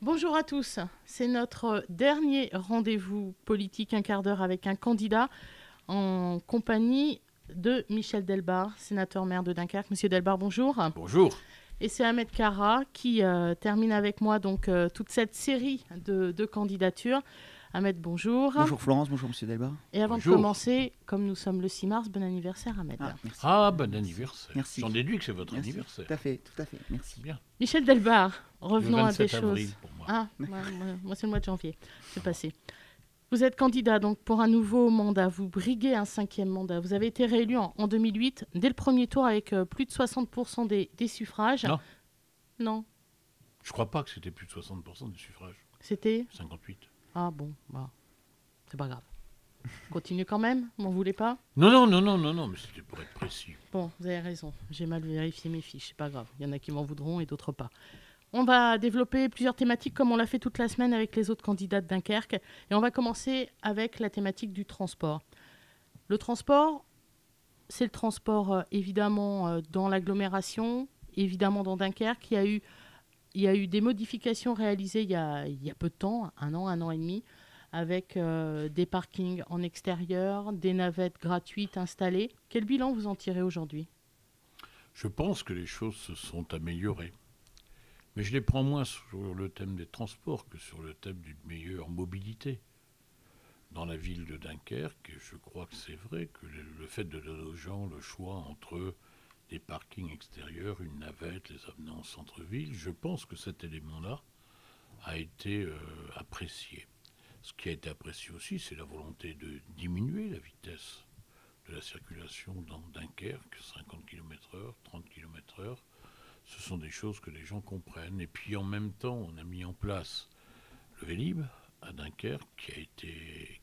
Bonjour à tous, c'est notre dernier rendez-vous politique, un quart d'heure avec un candidat en compagnie de Michel Delbar, sénateur maire de Dunkerque. Monsieur Delbar, bonjour. Bonjour. Et c'est Ahmed Kara qui termine avec moi toute cette série de candidatures. Ahmed, bonjour. Bonjour Florence, bonjour Monsieur Delbar. Et avant de Bonjour. commencer, comme nous sommes le 6 mars, bon anniversaire Ahmed. Merci. Bon anniversaire. Merci. J'en déduis que c'est votre Merci. anniversaire. Tout à fait, merci. Bien. Michel Delbar, Le revenons à des 27 avril choses. pour moi. Ah, moi c'est le mois de janvier, c'est passé. Vous êtes candidat donc pour un nouveau mandat, vous briguez un 5e mandat. Vous avez été réélu en 2008, dès le premier tour avec plus de 60% des suffrages. Non. Non, Je crois pas que c'était plus de 60% du suffrage. c'était... 58. Ah bon, bah, c'est pas grave. Continue quand même, m'en voulez pas? Non, mais c'était pour être précis. Bon, vous avez raison, j'ai mal vérifié mes fiches, c'est pas grave. Il y en a qui m'en voudront et d'autres pas. On va développer plusieurs thématiques comme on l'a fait toute la semaine avec les autres candidats de Dunkerque. Et on va commencer avec la thématique du transport. Le transport, c'est le transport évidemment dans l'agglomération, évidemment dans Dunkerque. Il y a eu des modifications réalisées il y a peu de temps, un an et demi, avec des parkings en extérieur, des navettes gratuites installées. Quel bilan vous en tirez aujourd'hui ? Je pense que les choses se sont améliorées. Mais je les prends moins sur le thème des transports que sur le thème d'une meilleure mobilité. Dans la ville de Dunkerque, je crois que c'est vrai que le fait de donner aux gens le choix entre des parkings extérieurs, une navette, les amener en centre-ville, je pense que cet élément-là a été apprécié. Ce qui a été apprécié aussi, c'est la volonté de diminuer la vitesse de la circulation dans Dunkerque, 50 km/h, 30 km/h. Ce sont des choses que les gens comprennent. Et puis en même temps, on a mis en place le Vélib à Dunkerque,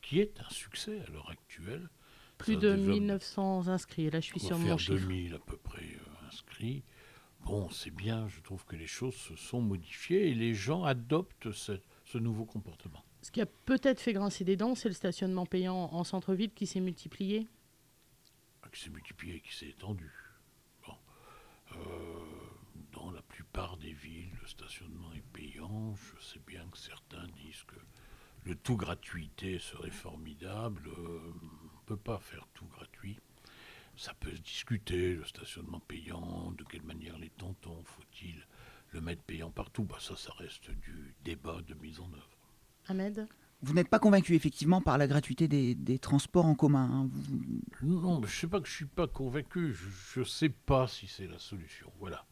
qui est un succès à l'heure actuelle. Plus de 1900 inscrits, là je suis sur mon chiffre. 2000 à peu près inscrits. Bon, c'est bien, je trouve que les choses se sont modifiées et les gens adoptent ce nouveau comportement. Ce qui a peut-être fait grincer des dents, c'est le stationnement payant en centre-ville qui s'est multiplié. Qui s'est multiplié et qui s'est étendu. Bon. Dans la plupart des villes, le stationnement est payant. Je sais bien que certains disent que le tout gratuité serait formidable. On ne peut pas faire tout gratuit. Ça peut se discuter, le stationnement payant, de quelle manière les tontons, faut-il le mettre payant partout? Ça reste du débat de mise en œuvre. Ahmed ? Vous n'êtes pas convaincu effectivement par la gratuité des transports en commun, hein. Non, mais je ne sais pas que je ne suis pas convaincu. Je ne sais pas si c'est la solution. Voilà.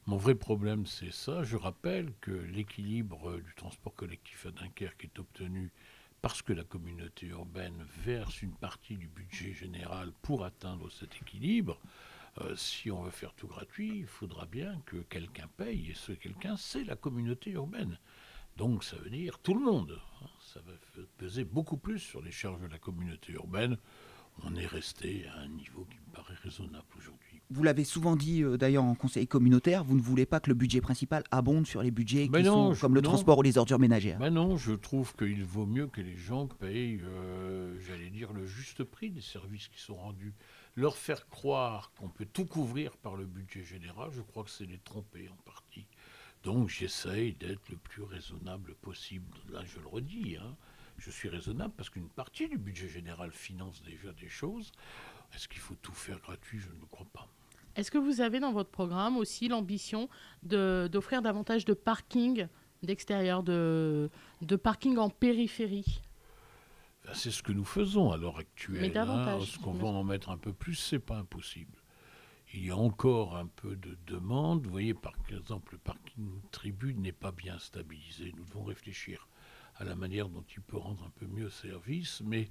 Mon vrai problème, c'est ça. Je rappelle que l'équilibre du transport collectif à Dunkerque est obtenu parce que la communauté urbaine verse une partie du budget général pour atteindre cet équilibre. Si on veut faire tout gratuit, il faudra bien que quelqu'un paye, et ce quelqu'un, c'est la communauté urbaine. Donc ça veut dire tout le monde. Ça va peser beaucoup plus sur les charges de la communauté urbaine. On est resté à un niveau qui me paraît raisonnable aujourd'hui. Vous l'avez souvent dit d'ailleurs en conseil communautaire, vous ne voulez pas que le budget principal abonde sur les budgets qui sont comme le transport ou les ordures ménagères. Ben non, je trouve qu'il vaut mieux que les gens payent, j'allais dire, le juste prix des services qui sont rendus. Leur faire croire qu'on peut tout couvrir par le budget général, je crois que c'est les tromper en partie. Donc j'essaye d'être le plus raisonnable possible. Là, je le redis, je suis raisonnable parce qu'une partie du budget général finance déjà des choses. Est-ce qu'il faut tout faire gratuit? Je ne le crois pas. Est-ce que vous avez dans votre programme aussi l'ambition d'offrir davantage de parking d'extérieur, de parking en périphérie? C'est ce que nous faisons à l'heure actuelle. Mais davantage. Est-ce qu'on va en mettre un peu plus? C'est pas impossible. Il y a encore un peu de demande. Vous voyez, par exemple, le parking Tribune n'est pas bien stabilisé. Nous devons réfléchir à la manière dont il peut rendre un peu mieux service. Mais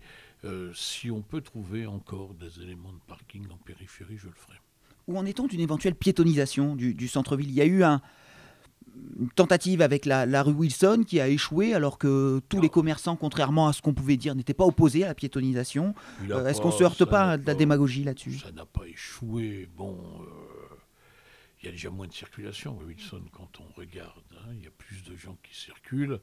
si on peut trouver encore des éléments de parking en périphérie, je le ferai. Où en est-on d'une éventuelle piétonisation du centre-ville? Il y a eu une tentative avec la rue Wilson qui a échoué alors que tous les commerçants, contrairement à ce qu'on pouvait dire, n'étaient pas opposés à la piétonisation. Est-ce qu'on ne se heurte pas à de la démagogie là-dessus? Ça n'a pas échoué. Bon, il y a déjà moins de circulation à Wilson quand on regarde. Il y a plus de gens qui circulent.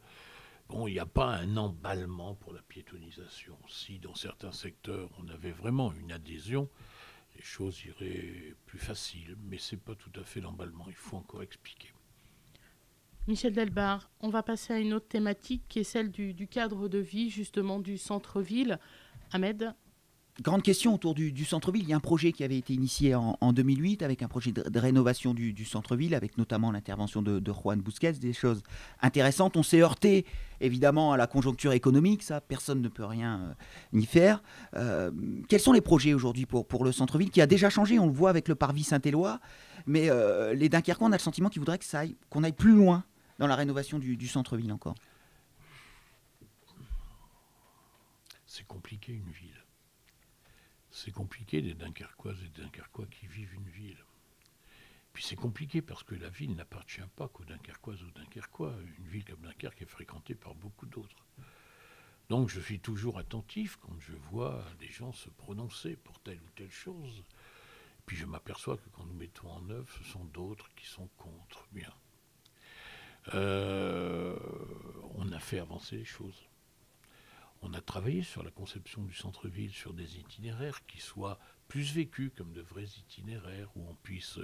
Bon, il n'y a pas un emballement pour la piétonisation. Si dans certains secteurs on avait vraiment une adhésion, les choses iraient plus faciles. Mais ce n'est pas tout à fait l'emballement. Il faut encore expliquer. Michel Delbar, on va passer à une autre thématique qui est celle du cadre de vie, justement, du centre-ville. Ahmed? Grande question autour du centre-ville. Il y a un projet qui avait été initié en 2008 avec un projet de rénovation du centre-ville, avec notamment l'intervention de Juan Busquets, des choses intéressantes. On s'est heurté évidemment à la conjoncture économique, ça personne ne peut rien y faire. Quels sont les projets aujourd'hui pour le centre-ville qui a déjà changé? On le voit avec le parvis Saint-Éloi, mais les Dunkerquois, on a le sentiment qu'ils voudraient qu'on aille plus loin dans la rénovation du centre-ville encore. C'est compliqué une ville. C'est compliqué des Dunkerquoises et des Dunkerquois qui vivent une ville. Puis c'est compliqué parce que la ville n'appartient pas qu'aux Dunkerquoises ou aux Dunkerquois. Une ville comme Dunkerque est fréquentée par beaucoup d'autres. Donc je suis toujours attentif quand je vois des gens se prononcer pour telle ou telle chose. Puis je m'aperçois que quand nous mettons en œuvre, ce sont d'autres qui sont contre. Bien. On a fait avancer les choses. On a travaillé sur la conception du centre-ville, sur des itinéraires qui soient plus vécus comme de vrais itinéraires, où on puisse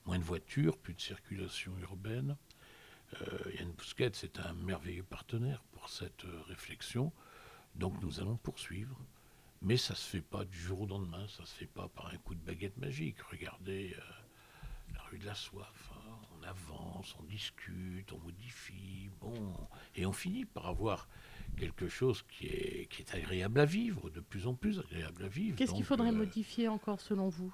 moins de voitures, plus de circulation urbaine. Yann Busquets est un merveilleux partenaire pour cette réflexion, donc nous allons poursuivre. Mais ça ne se fait pas du jour au lendemain, ça ne se fait pas par un coup de baguette magique. Regardez la rue de la Soif, hein, on avance, on discute, on modifie, bon, et on finit par avoir quelque chose qui est agréable à vivre, de plus en plus agréable à vivre. Qu'est-ce qu'il faudrait modifier encore selon vous,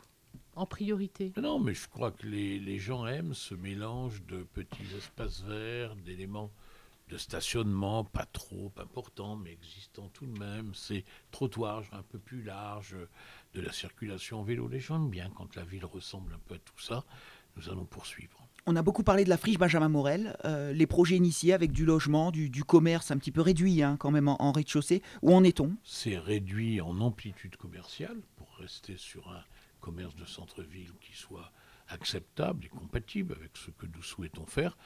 en priorité? Non, mais je crois que les gens aiment ce mélange de petits espaces verts, d'éléments de stationnement pas trop importants, mais existants tout de même. Ces trottoirs un peu plus larges, de la circulation en vélo. Les gens aiment bien quand la ville ressemble un peu à tout ça. Nous allons poursuivre. On a beaucoup parlé de la friche Benjamin Morel, les projets initiés avec du logement, du commerce un petit peu réduit hein, quand même en rez-de-chaussée. Où en est-on? C'est réduit en amplitude commerciale pour rester sur un commerce de centre-ville qui soit acceptable et compatible avec ce que nous souhaitons faire.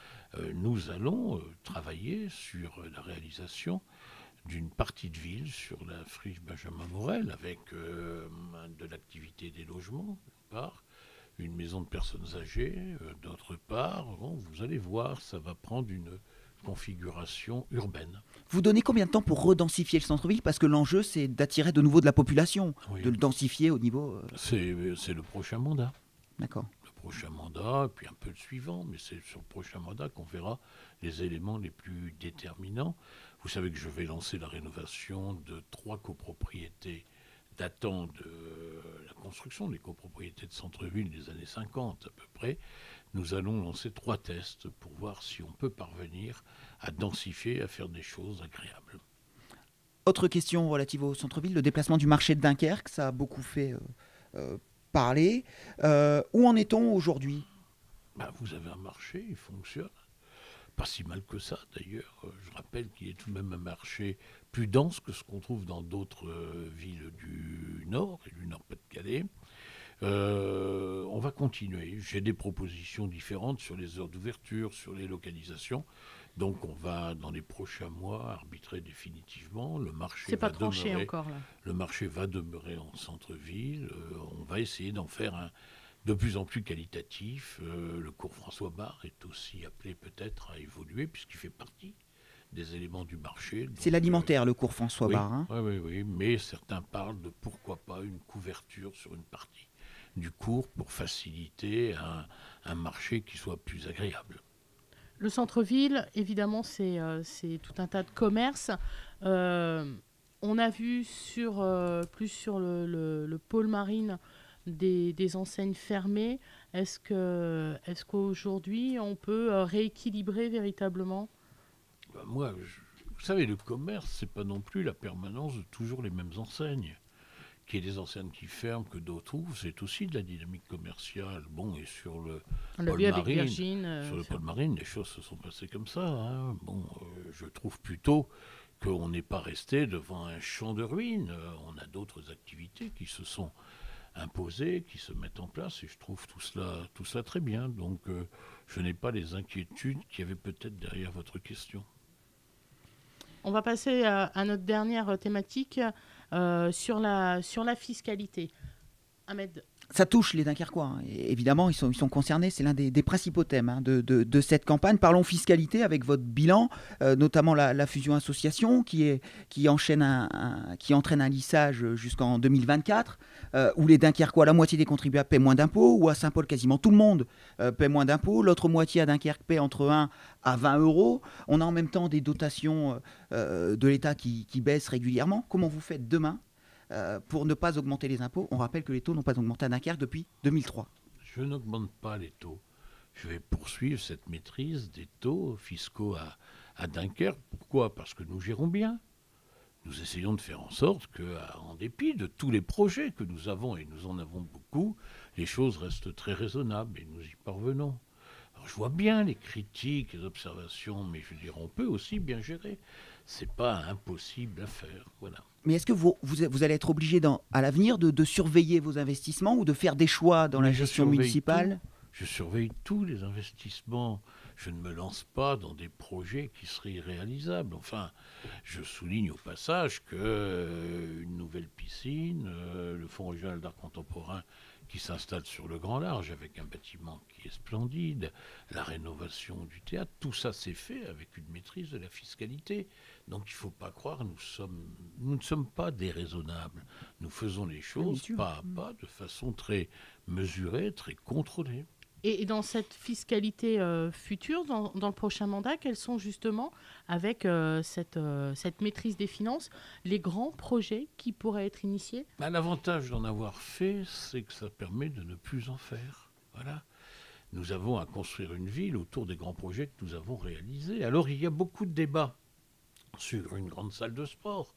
Nous allons travailler sur la réalisation d'une partie de ville sur la friche Benjamin Morel avec de l'activité des logements, d'une part, une maison de personnes âgées, d'autre part. Bon, vous allez voir, ça va prendre une configuration urbaine. Vous donnez combien de temps pour redensifier le centre-ville? Parce que l'enjeu, c'est d'attirer de nouveau de la population, Oui. de le densifier au niveau... C'est le prochain mandat. D'accord. Le prochain mandat, puis un peu le suivant, mais c'est sur le prochain mandat qu'on verra les éléments les plus déterminants. Vous savez que je vais lancer la rénovation de 3 copropriétés datant de la construction des copropriétés de centre-ville des années 50 à peu près. Nous allons lancer 3 tests pour voir si on peut parvenir à densifier, à faire des choses agréables. Autre question relative au centre-ville, le déplacement du marché de Dunkerque, ça a beaucoup fait parler. Où en est-on aujourd'hui? Vous avez un marché, il fonctionne. Pas si mal que ça d'ailleurs. Je rappelle qu'il est tout de même un marché plus dense que ce qu'on trouve dans d'autres villes du Nord et du Nord-Pas-de-Calais. On va continuer. J'ai des propositions différentes sur les heures d'ouverture, sur les localisations. Donc on va, dans les prochains mois, arbitrer définitivement. Le marché C'est pas tranché encore là. Le marché va demeurer en centre-ville. On va essayer d'en faire un de plus en plus qualitatif. Le cours François Barre est aussi appelé peut-être à évoluer puisqu'il fait partie des éléments du marché. C'est l'alimentaire, le cours François oui, Barre. Hein. Oui, mais certains parlent de pourquoi pas une couverture sur une partie du cours pour faciliter un marché qui soit plus agréable. Le centre-ville, évidemment, c'est tout un tas de commerces. On a vu plus sur le pôle marine des enseignes fermées. Est-ce qu'aujourd'hui, on peut rééquilibrer véritablement? Moi, vous savez, le commerce, c'est pas non plus la permanence de toujours les mêmes enseignes. Qu'il y ait des enseignes qui ferment, que d'autres ouvrent, c'est aussi de la dynamique commerciale. Bon, et sur le pôle marine, les choses se sont passées comme ça. Hein. Bon, je trouve plutôt qu'on n'est pas resté devant un champ de ruines. On a d'autres activités qui se sont imposées, qui se mettent en place, et je trouve tout cela très bien. Donc, je n'ai pas les inquiétudes qu'il y avait peut-être derrière votre question. On va passer à notre dernière thématique sur la fiscalité. Ahmed. Ça touche les Dunkerquois, hein. Et évidemment, ils sont concernés. C'est l'un des principaux thèmes, hein, de cette campagne. Parlons fiscalité avec votre bilan, notamment la fusion association qui entraîne un lissage jusqu'en 2024, où les Dunkerquois, la moitié des contribuables paient moins d'impôts, ou à Saint-Paul, quasiment tout le monde paie moins d'impôts. L'autre moitié à Dunkerque paie entre 1 à 20 euros. On a en même temps des dotations de l'État qui baissent régulièrement. Comment vous faites demain pour ne pas augmenter les impôts? On rappelle que les taux n'ont pas augmenté à Dunkerque depuis 2003. Je n'augmente pas les taux. Je vais poursuivre cette maîtrise des taux fiscaux à Dunkerque. Pourquoi? Parce que nous gérons bien. Nous essayons de faire en sorte que, en dépit de tous les projets que nous avons, et nous en avons beaucoup, les choses restent très raisonnables et nous y parvenons. Alors, je vois bien les critiques, les observations, mais je veux dire, on peut aussi bien gérer. C'est pas impossible à faire. Voilà. Mais est-ce que vous allez être obligé à l'avenir de surveiller vos investissements ou de faire des choix dans la gestion municipale? Je surveille tous les investissements. Je ne me lance pas dans des projets qui seraient irréalisables. Enfin, je souligne au passage qu'une nouvelle piscine, le Fonds régional d'art contemporain qui s'installe sur le Grand Large avec un bâtiment qui est splendide, la rénovation du théâtre, tout ça s'est fait avec une maîtrise de la fiscalité. Donc il ne faut pas croire, nous ne sommes pas déraisonnables. Nous faisons les choses pas à pas, de façon très mesurée, très contrôlée. Et dans cette fiscalité future, dans le prochain mandat, quels sont justement, avec cette maîtrise des finances, les grands projets qui pourraient être initiés? L'avantage d'en avoir fait, c'est que ça permet de ne plus en faire. Voilà. Nous avons à construire une ville autour des grands projets que nous avons réalisés. Alors il y a beaucoup de débats sur une grande salle de sport.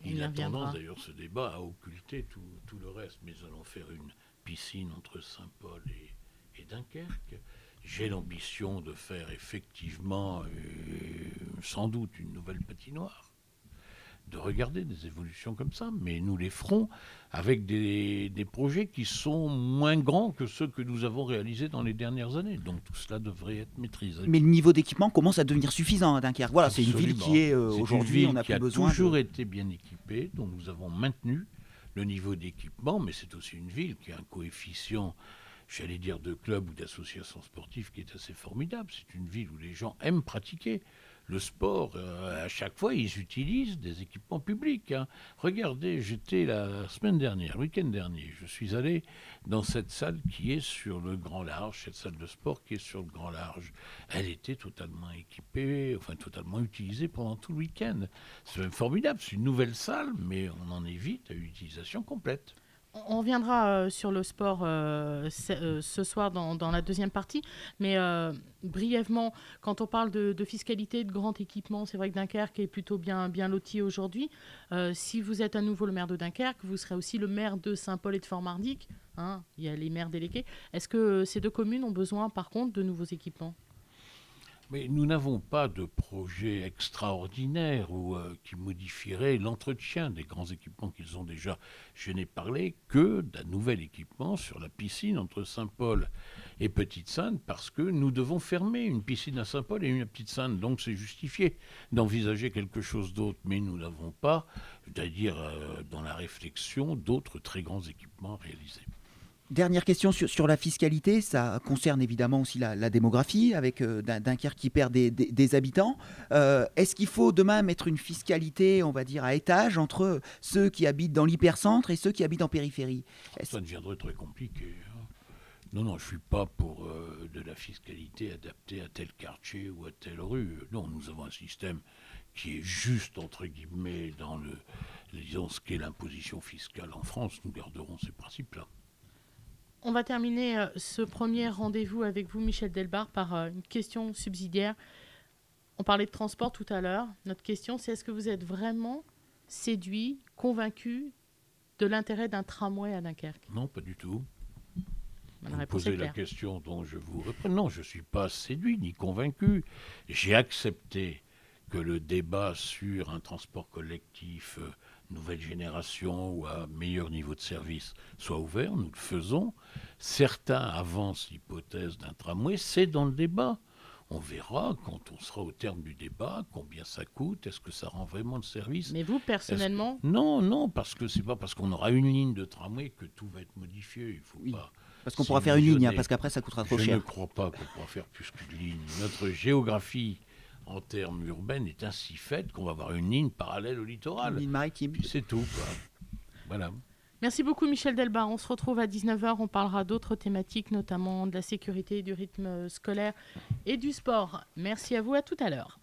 Il a tendance d'ailleurs ce débat à occulter tout le reste. Mais nous allons faire une piscine entre Saint-Paul et Dunkerque. J'ai l'ambition de faire effectivement, sans doute, une nouvelle patinoire, de regarder des évolutions comme ça, mais nous les ferons avec des projets qui sont moins grands que ceux que nous avons réalisés dans les dernières années. Donc tout cela devrait être maîtrisé. Mais le niveau d'équipement commence à devenir suffisant à Dunkerque. Voilà, c'est une ville qui est aujourd'hui, on n'a plus besoin. Qui a toujours été bien équipée, dont nous avons maintenu le niveau d'équipement, mais c'est aussi une ville qui a un coefficient, j'allais dire, de clubs ou d'associations sportives qui est assez formidable. C'est une ville où les gens aiment pratiquer le sport. À chaque fois, ils utilisent des équipements publics. Hein. Regardez, j'étais la semaine dernière, le week-end dernier, je suis allé dans cette salle qui est sur le Grand Large, cette salle de sport qui est sur le Grand Large. Elle était totalement équipée, enfin totalement utilisée pendant tout le week-end. C'est même formidable, c'est une nouvelle salle, mais on en est vite à utilisation complète. On reviendra sur le sport ce soir dans la deuxième partie, mais brièvement, quand on parle de fiscalité, de grand équipement, c'est vrai que Dunkerque est plutôt bien loti aujourd'hui. Si vous êtes à nouveau le maire de Dunkerque, vous serez aussi le maire de Saint-Paul et de Fort-Mardic. Hein, il y a les maires délégués. Est-ce que ces deux communes ont besoin, par contre, de nouveaux équipements ? Mais nous n'avons pas de projet extraordinaire qui modifierait l'entretien des grands équipements qu'ils ont déjà. Je n'ai parlé que d'un nouvel équipement sur la piscine entre Saint-Paul et Petite-Sainte, parce que nous devons fermer une piscine à Saint-Paul et une à Petite-Sainte. Donc c'est justifié d'envisager quelque chose d'autre. Mais nous n'avons pas, c'est-à-dire dans la réflexion, d'autres très grands équipements réalisés. Dernière question sur la fiscalité, ça concerne évidemment aussi la démographie, avec Dunkerque qui perd des habitants. Est-ce qu'il faut demain mettre une fiscalité, on va dire, à étage entre ceux qui habitent dans l'hypercentre et ceux qui habitent en périphérie? Ça deviendrait très compliqué. Hein. Non, je ne suis pas pour de la fiscalité adaptée à tel quartier ou à telle rue. Non, nous avons un système qui est juste, entre guillemets, dans disons, ce qu'est l'imposition fiscale en France. Nous garderons ces principes-là. On va terminer ce premier rendez-vous avec vous, Michel Delbarre, par une question subsidiaire. On parlait de transport tout à l'heure. Notre question, c'est est-ce que vous êtes vraiment séduit, convaincu de l'intérêt d'un tramway à Dunkerque? Non, pas du tout. La vous réponse posez est claire. La question dont je vous réponds. Non, je ne suis pas séduit ni convaincu. J'ai accepté que le débat sur un transport collectif nouvelle génération ou à meilleur niveau de service soit ouvert, nous le faisons. Certains avancent l'hypothèse d'un tramway, c'est dans le débat. On verra quand on sera au terme du débat combien ça coûte, est-ce que ça rend vraiment de service. Mais vous, personnellement... Non, parce que c'est pas parce qu'on aura une ligne de tramway que tout va être modifié. Il faut pas parce qu'on pourra faire une ligne, parce qu'après ça coûtera trop cher. Je ne crois pas qu'on pourra faire plus qu'une ligne. Notre géographie en termes urbains est ainsi faite qu'on va avoir une ligne parallèle au littoral. Une ligne maritime. Puis c'est tout, quoi. Voilà. Merci beaucoup Michel Delbas. On se retrouve à 19h. On parlera d'autres thématiques, notamment de la sécurité, du rythme scolaire et du sport. Merci à vous. À tout à l'heure.